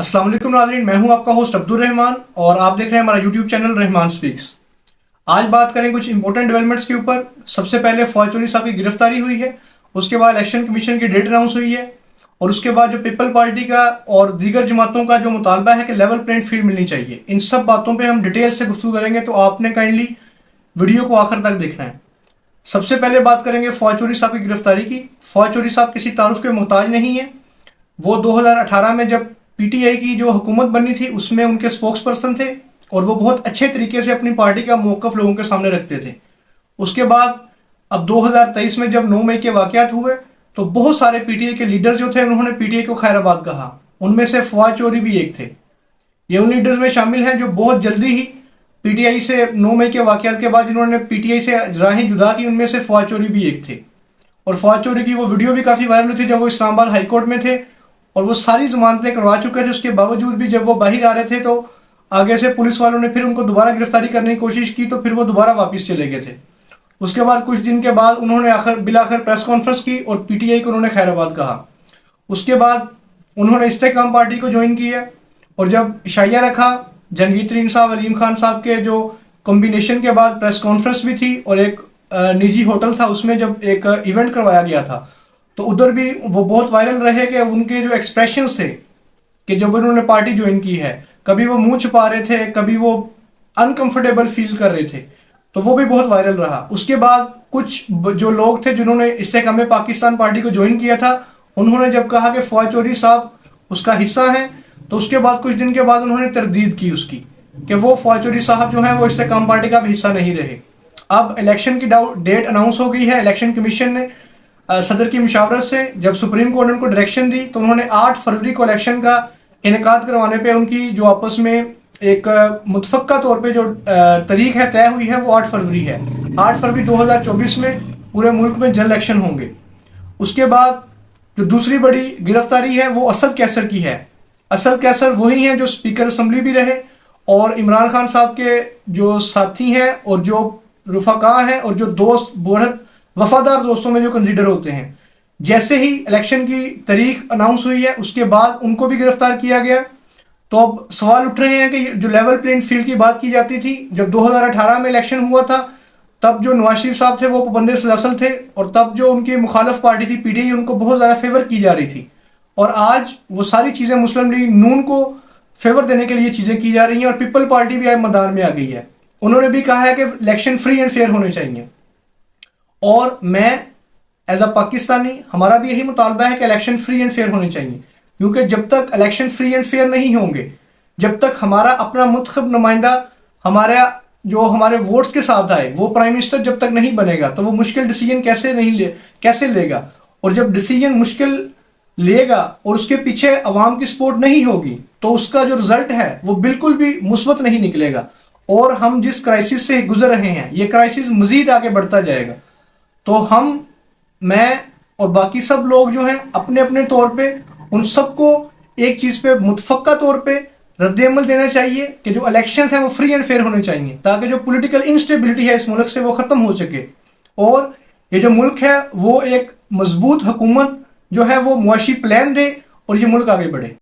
अस्सलाम वालेकुम नाज़रीन, मैं हूं आपका होस्ट अब्दुल रहमान और आप देख रहे हैं हमारा यूट्यूब चैनल रहमान स्पीक्स। आज बात करें कुछ इंपॉर्टेंट डेवलपमेंट्स के ऊपर। सबसे पहले फौज चौधरी साहब की गिरफ्तारी हुई है, उसके बाद इलेक्शन कमीशन की डेट अनाउंस हुई है और उसके बाद जो पीपल पार्टी का और दीगर जमातों का जो मुतालबा है कि लेवल प्लेइंग फील्ड मिलनी चाहिए, इन सब बातों पर हम डिटेल से गुफ्तगू करेंगे, तो आपने काइंडली वीडियो को आखिर तक देखना है। सबसे पहले बात करेंगे फौज चौधरी साहब की गिरफ्तारी की। फौज चौधरी साहब किसी तारुफ के मोहताज नहीं है। वो 2018 में जब पीटीआई की जो हुकूमत बनी थी उसमें उनके स्पोक्स पर्सन थे और वो बहुत अच्छे तरीके से अपनी पार्टी का मौक़िफ़ लोगों के सामने रखते थे। उसके बाद अब 2023 में जब 9 मई के वाक़यात हुए तो बहुत सारे पीटीआई के लीडर्स जो थे उन्होंने पीटीआई को खैराबाद कहा। उनमें से फौज चौधरी भी एक थे। ये उन लीडर्स में शामिल हैं जो बहुत जल्दी ही पीटीआई से 9 मई के वाक़यात के बाद जिन्होंने पीटीआई से राहें जुदा की, उनमें से फौज चौधरी भी एक थे। और फौज चौधरी की वो वीडियो भी काफ़ी वायरल हुई थी जब वो इस्लामाबाद हाई कोर्ट में थे और वो सारी जमानतें करवा चुके थे। उसके बावजूद भी जब वो बाहर आ रहे थे तो आगे से पुलिस वालों ने फिर उनको दोबारा गिरफ्तारी करने की कोशिश की, तो फिर वो दोबारा वापस चले गए थे। उसके बाद कुछ दिन के बाद उन्होंने बिलाखिर प्रेस कॉन्फ्रेंस की और पीटीआई को उन्होंने खैराबाद कहा। उसके बाद उन्होंने इस्तेकाम पार्टी को ज्वाइन किया और जब इशाइया रखा, जहांगीर तरीन साहब, अलीम खान साहब के जो कॉम्बिनेशन के बाद प्रेस कॉन्फ्रेंस भी थी और एक निजी होटल था उसमें जब एक इवेंट करवाया गया था, तो उधर भी वो बहुत वायरल रहे कि उनके जो एक्सप्रेशंस थे कि जब उन्होंने पार्टी ज्वाइन की है, कभी वो मुंह छुपा रहे थे, कभी वो अनकंफर्टेबल फील कर रहे थे, तो वो भी बहुत वायरल रहा। उसके बाद कुछ जो लोग थे जिन्होंने इस्तेकाम पाकिस्तान पार्टी को ज्वाइन किया था, उन्होंने जब कहा कि फौज चौधरी साहब उसका हिस्सा है, तो उसके बाद कुछ दिन के बाद उन्होंने तरदीद की उसकी कि वो फौज चौधरी साहब जो है वो इस्तेकाम पार्टी का भी हिस्सा नहीं रहे। अब इलेक्शन की डेट अनाउंस हो गई है। इलेक्शन कमीशन ने सदर की मुशावरत से जब सुप्रीम कोर्ट ने उनको डायरेक्शन दी तो उन्होंने 8 फरवरी को इलेक्शन का इनेकाद करवाने पे उनकी जो आपस में एक मुतफक्का तौर पे जो तारीख है तय हुई है वो 8 फरवरी है। 8 फरवरी 2024 में पूरे मुल्क में जनरल इलेक्शन होंगे। उसके बाद जो दूसरी बड़ी गिरफ्तारी है वो असद कैसर की है। असद कैसर वही हैं जो स्पीकर असम्बली भी रहे और इमरान खान साहब के जो साथी हैं और जो रुफका हैं और जो दोस्त, बहुत वफादार दोस्तों में जो कंसीडर होते हैं। जैसे ही इलेक्शन की तारीख अनाउंस हुई है उसके बाद उनको भी गिरफ्तार किया गया। तो अब सवाल उठ रहे हैं कि जो लेवल प्लेइंग फील्ड की बात की जाती थी, जब 2018 में इलेक्शन हुआ था तब जो नवाज शरीफ साहब थे वो पाबंद सलासल थे और तब जो उनकी मुखालिफ पार्टी थी पीटीआई, उनको बहुत ज़्यादा फेवर की जा रही थी। और आज वो सारी चीज़ें मुस्लिम लीग नून को फेवर देने के लिए चीज़ें की जा रही हैं और पीपल पार्टी भी आज मैदान में आ गई है। उन्होंने भी कहा है कि इलेक्शन फ्री एंड फेयर होने चाहिए और मैं एज अ पाकिस्तानी हमारा भी यही मुतालबा है कि इलेक्शन फ्री एंड फेयर होने चाहिए, क्योंकि जब तक इलेक्शन फ्री एंड फेयर नहीं होंगे, जब तक हमारा अपना मुंतखब नुमाइंदा हमारे वोट्स के साथ आए, वो प्राइम मिनिस्टर जब तक नहीं बनेगा तो वो मुश्किल डिसीजन कैसे लेगा। और जब डिसीजन मुश्किल लेगा और उसके पीछे अवाम की सपोर्ट नहीं होगी तो उसका जो रिजल्ट है वो बिल्कुल भी मुस्बत नहीं निकलेगा और हम जिस क्राइसिस से गुजर रहे हैं ये क्राइसिस मजीद आगे बढ़ता जाएगा। तो मैं और बाकी सब लोग जो हैं अपने अपने तौर पे उन सबको एक चीज पे मुतफक्का तौर पे रद्द-ए-अमल देना चाहिए कि जो इलेक्शंस हैं वो फ्री एंड फेयर होने चाहिए, ताकि जो पॉलिटिकल इंस्टेबिलिटी है इस मुल्क से वो खत्म हो सके और ये जो मुल्क है वो एक मजबूत हुकूमत जो है वो मुआशी प्लान दे और ये मुल्क आगे बढ़े।